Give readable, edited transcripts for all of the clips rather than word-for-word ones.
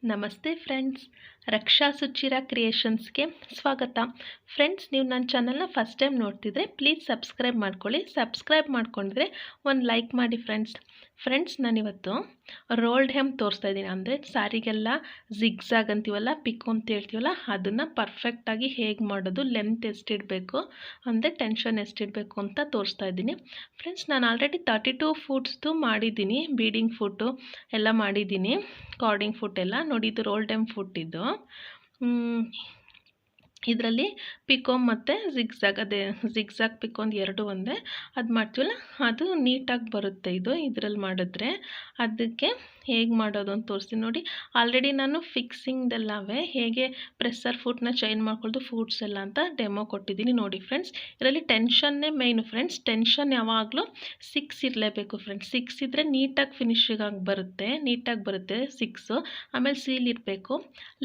ನಮಸ್ತೆ ಫ್ರೆಂಡ್ಸ್, ರಕ್ಷಾ ಸುಚಿರಾ ಕ್ರಿಯೇಷನ್ಸ್ಗೆ ಸ್ವಾಗತ. ಫ್ರೆಂಡ್ಸ್, ನೀವು ನನ್ನ ಚಾನಲ್ನ ಫಸ್ಟ್ ಟೈಮ್ ನೋಡ್ತಿದ್ರೆ ಪ್ಲೀಸ್ ಸಬ್ಸ್ಕ್ರೈಬ್ ಮಾಡ್ಕೊಳ್ಳಿ. ಸಬ್ಸ್ಕ್ರೈಬ್ ಮಾಡ್ಕೊಂಡ್ರೆ ಒಂದು ಲೈಕ್ ಮಾಡಿ ಫ್ರೆಂಡ್ಸ್. ನಾನಿವತ್ತು ರೋಲ್ಡ್ ಹೆಮ್ ತೋರಿಸ್ತಾ ಇದ್ದೀನಿ. ಅಂದರೆ ಸ್ಯಾರಿಗೆಲ್ಲ ಜಿಗ್ಜಾಗ್ ಅಂತೀವಲ್ಲ, ಪಿಕೋ ಅಂತ ಹೇಳ್ತೀವಲ್ಲ, ಅದನ್ನು ಪರ್ಫೆಕ್ಟಾಗಿ ಹೇಗೆ ಮಾಡೋದು, ಲೆಂತ್ ಎಷ್ಟಿಡಬೇಕು, ಅಂದರೆ ಟೆನ್ಷನ್ ಎಷ್ಟಿಡಬೇಕು ಅಂತ ತೋರಿಸ್ತಾ ಇದ್ದೀನಿ. ಫ್ರೆಂಡ್ಸ್, ನಾನು ಆಲ್ರೆಡಿ 32 ಫೂಟ್ಸ್ದು ಮಾಡಿದ್ದೀನಿ. ಬೀಡಿಂಗ್ ಫುಟ್ಟು ಎಲ್ಲ ಮಾಡಿದ್ದೀನಿ, ಕಾರ್ಡಿಂಗ್ ಫುಟ್ ಎಲ್ಲ ನೋಡಿ. ಇದು ರೋಲ್ಡ್ ಹೆಮ್ ಫುಟ್. ಇದು ಇದರಲ್ಲಿ ಪಿಕೋ ಮತ್ತು ಜಿಗ್ಜಾಗ್, ಅದೇ ಜಿಗ್ಜಾಗ್ ಪಿಕೋ ಒಂದು ಎರಡು ಒಂದೇ, ಅದು ಮಾಡ್ತೀವಲ್ಲ ಅದು ನೀಟಾಗಿ ಬರುತ್ತೆ. ಇದರಲ್ಲಿ ಮಾಡಿದ್ರೆ ಅದಕ್ಕೆ ಹೇಗೆ ಮಾಡೋದು ಅಂತ ತೋರಿಸ್ತೀನಿ ನೋಡಿ. ಆಲ್ರೆಡಿ ನಾನು ಫಿಕ್ಸಿಂಗ್ದೆಲ್ಲವೇ ಹೇಗೆ ಪ್ರೆಸ್ಸರ್ ಫುಟ್ನ ಚೇಂಜ್ ಮಾಡ್ಕೊಳ್ಳೋದು ಫುಟ್ಸ್ ಎಲ್ಲ ಅಂತ ಡೆಮೋ ಕೊಟ್ಟಿದ್ದೀನಿ ನೋಡಿ ಫ್ರೆಂಡ್ಸ್. ಇದರಲ್ಲಿ ಟೆನ್ಷನ್ನೇ ಮೇಯ್ನು ಫ್ರೆಂಡ್ಸ್. ಟೆನ್ಷನ್ ಯಾವಾಗಲೂ 6 ಇರಲೇಬೇಕು ಫ್ರೆಂಡ್ಸ್. 6 ಇದ್ದರೆ ನೀಟಾಗಿ ಫಿನಿಶಿಂಗಾಗಿ ಬರುತ್ತೆ, ನೀಟಾಗಿ ಬರುತ್ತೆ 6. ಆಮೇಲೆ ಸೀಲ್ ಇರಬೇಕು.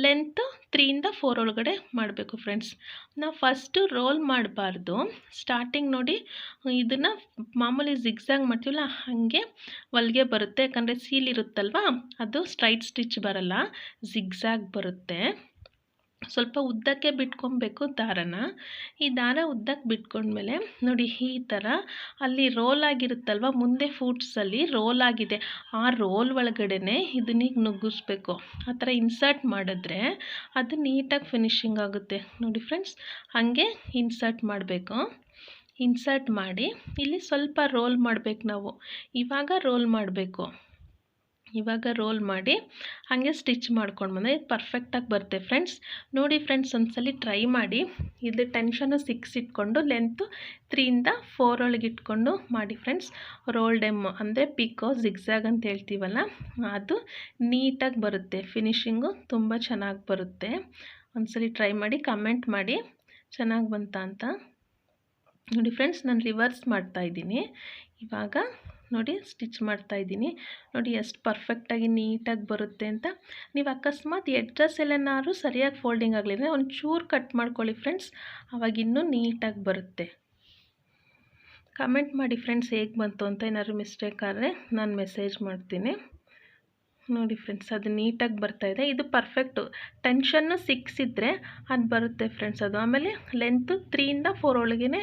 ಲೆಂತ್ 3ಇಂದ 4 ಒಳಗಡೆ ಮಾಡಬೇಕು ಫ್ರೆಂಡ್ಸ್. ನಾವು ಫಸ್ಟು ರೋಲ್ ಮಾಡಬಾರ್ದು. ಸ್ಟಾರ್ಟಿಂಗ್ ನೋಡಿ, ಇದನ್ನು ಮಾಮೂಲಿ ಜಿಗ್ಜಾಗ್ ಮಾಡ್ತೀವಲ್ಲ ಹಾಗೆ ಹೊಲಿಗೆ ಬರುತ್ತೆ. ಯಾಕಂದರೆ ಸೀಲ್ ಇರುತ್ತಲ್ವ, ಅದು ಸ್ಟ್ರೈಟ್ ಸ್ಟಿಚ್ ಬರಲ್ಲ, ಜಿಗ್ಜಾಗ್ ಬರುತ್ತೆ. ಸ್ವಲ್ಪ ಉದ್ದಕ್ಕೆ ಬಿಟ್ಕೊಬೇಕು ದಾರನ. ಈ ದಾರ ಉದ್ದಕ್ಕೆ ಬಿಟ್ಕೊಂಡ್ಮೇಲೆ ನೋಡಿ, ಈ ಥರ ಅಲ್ಲಿ ರೋಲ್ ಆಗಿರುತ್ತಲ್ವ, ಮುಂದೆ ಫೂಟ್ಸಲ್ಲಿ ರೋಲ್ ಆಗಿದೆ, ಆ ರೋಲ್ ಒಳಗಡೆ ಇದನ್ನೀಗ ನುಗ್ಗಿಸ್ಬೇಕು. ಆ ಥರ ಇನ್ಸರ್ಟ್ ಮಾಡಿದ್ರೆ ಅದು ನೀಟಾಗಿ ಫಿನಿಶಿಂಗ್ ಆಗುತ್ತೆ ನೋಡಿ ಫ್ರೆಂಡ್ಸ್. ಹಾಗೆ ಇನ್ಸರ್ಟ್ ಮಾಡಬೇಕು. ಇನ್ಸರ್ಟ್ ಮಾಡಿ ಇಲ್ಲಿ ಸ್ವಲ್ಪ ರೋಲ್ ಮಾಡಬೇಕು ನಾವು. ಇವಾಗ ರೋಲ್ ಮಾಡಬೇಕು. ಇವಾಗ ರೋಲ್ ಮಾಡಿ ಹಾಗೆ ಸ್ಟಿಚ್ ಮಾಡ್ಕೊಂಡು ಬಂದರೆ ಇದು ಪರ್ಫೆಕ್ಟಾಗಿ ಬರುತ್ತೆ ಫ್ರೆಂಡ್ಸ್. ನೋಡಿ ಫ್ರೆಂಡ್ಸ್, ಒಂದ್ಸಲಿ ಟ್ರೈ ಮಾಡಿ. ಇದು ಟೆನ್ಷನು 6 ಇಟ್ಕೊಂಡು ಲೆಂತು 3ಇಂದ 4 ಒಳಗೆ ಇಟ್ಕೊಂಡು ಮಾಡಿ ಫ್ರೆಂಡ್ಸ್. ರೋಲ್ಡ್ ಹೆಮ್ ಅಂದರೆ ಪಿಕೋ ಜಿಗ್ಜಾಗ್ ಅಂತ ಹೇಳ್ತೀವಲ್ಲ, ಅದು ನೀಟಾಗಿ ಬರುತ್ತೆ. ಫಿನಿಶಿಂಗು ತುಂಬ ಚೆನ್ನಾಗಿ ಬರುತ್ತೆ. ಒಂದ್ಸಲಿ ಟ್ರೈ ಮಾಡಿ, ಕಮೆಂಟ್ ಮಾಡಿ ಚೆನ್ನಾಗಿ ಬಂತ ಅಂತ. ನೋಡಿ ಫ್ರೆಂಡ್ಸ್, ನಾನು ರಿವರ್ಸ್ ಮಾಡ್ತಾಯಿದ್ದೀನಿ. ಇವಾಗ ನೋಡಿ ಸ್ಟಿಚ್ ಮಾಡ್ತಾಯಿದ್ದೀನಿ. ನೋಡಿ ಎಷ್ಟು ಪರ್ಫೆಕ್ಟಾಗಿ ನೀಟಾಗಿ ಬರುತ್ತೆ ಅಂತ. ನೀವು ಅಕಸ್ಮಾತ್ ಎಡ್ಜಸ್ ಎಲ್ಲನಾದ್ರು ಸರಿಯಾಗಿ ಫೋಲ್ಡಿಂಗ್ ಆಗಲಿಲ್ಲ ಒಂಚೂರು ಕಟ್ ಮಾಡ್ಕೊಳ್ಳಿ ಫ್ರೆಂಡ್ಸ್, ಆವಾಗ ಇನ್ನೂ ನೀಟಾಗಿ ಬರುತ್ತೆ. ಕಮೆಂಟ್ ಮಾಡಿ ಫ್ರೆಂಡ್ಸ್ ಹೇಗೆ ಬಂತು ಅಂತ. ಏನಾದ್ರು ಮಿಸ್ಟೇಕ್ ಆದರೆ ನಾನು ಮೆಸೇಜ್ ಮಾಡ್ತೀನಿ. ನೋಡಿ ಫ್ರೆಂಡ್ಸ್, ಅದು ನೀಟಾಗಿ ಬರ್ತಾಯಿದೆ. ಇದು ಪರ್ಫೆಕ್ಟು. ಟೆನ್ಷನ್ನು 6 ಇದ್ದರೆ ಅದು ಬರುತ್ತೆ ಫ್ರೆಂಡ್ಸ್ ಅದು. ಆಮೇಲೆ ಲೆಂತು 3ಇಂದ 4 ಒಳಗೇ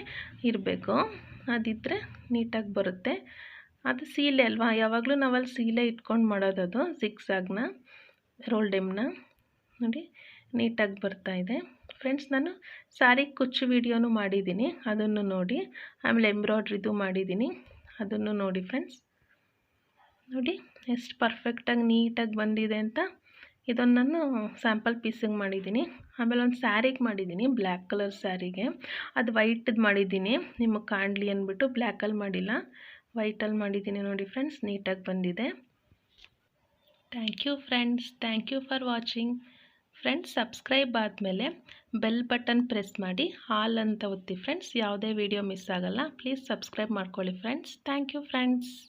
ಇರಬೇಕು, ಅದಿದ್ದರೆ ನೀಟಾಗಿ ಬರುತ್ತೆ. ಅದು ಸೀಲೆ ಅಲ್ವಾ, ಯಾವಾಗಲೂ ನಾವಲ್ಲಿ ಸೀಲೆ ಇಟ್ಕೊಂಡು ಮಾಡೋದು. ಅದು ಜಿಗ್ಜಾಗ್ನ ರೋಲ್ಡ್ ಹೆಮ್ನ ನೋಡಿ ನೀಟಾಗಿ ಬರ್ತಾಯಿದೆ ಫ್ರೆಂಡ್ಸ್. ನಾನು ಸ್ಯಾರಿ ಕುಚ್ಚು ವಿಡಿಯೋನು ಮಾಡಿದ್ದೀನಿ, ಅದನ್ನು ನೋಡಿ. ಆಮೇಲೆ ಎಂಬ್ರಾಯ್ಡ್ರಿದು ಮಾಡಿದ್ದೀನಿ, ಅದನ್ನು ನೋಡಿ ಫ್ರೆಂಡ್ಸ್. ನೋಡಿ ಎಷ್ಟು ಪರ್ಫೆಕ್ಟಾಗಿ ನೀಟಾಗಿ ಬಂದಿದೆ ಅಂತ. ಇದನ್ನು ನಾನು ಸ್ಯಾಂಪಲ್ ಪೀಸಿಗೆ ಮಾಡಿದ್ದೀನಿ. ಆಮೇಲೆ ಒಂದು ಸ್ಯಾರಿಗೆ ಮಾಡಿದ್ದೀನಿ, ಬ್ಲ್ಯಾಕ್ ಕಲರ್ ಸ್ಯಾರಿಗೆ. ಅದು ವೈಟದ್ದು ಮಾಡಿದ್ದೀನಿ ನಿಮಗೆ ಕಾಣಲಿ ಅಂದ್ಬಿಟ್ಟು. ಬ್ಲ್ಯಾಕಲ್ಲಿ ಮಾಡಿಲ್ಲ, ವೈಟಲ್ಲಿ ಮಾಡಿದ್ದೀನಿ ನೋಡಿ ಫ್ರೆಂಡ್ಸ್. ನೀಟಾಗಿ ಬಂದಿದೆ. Thank you friends, thank you for watching friends. Subscribe ಆದಮೇಲೆ ಬೆಲ್ ಬಟನ್ ಪ್ರೆಸ್ ಮಾಡಿ ಆಲ್ ಅಂತ ಒತ್ತಿ ಫ್ರೆಂಡ್ಸ್. ಯಾವುದೇ ವಿಡಿಯೋ ಮಿಸ್ ಆಗಲ್ಲ. ಪ್ಲೀಸ್ ಸಬ್ಸ್ಕ್ರೈಬ್ ಮಾಡ್ಕೊಳ್ಳಿ ಫ್ರೆಂಡ್ಸ್. Thank you friends.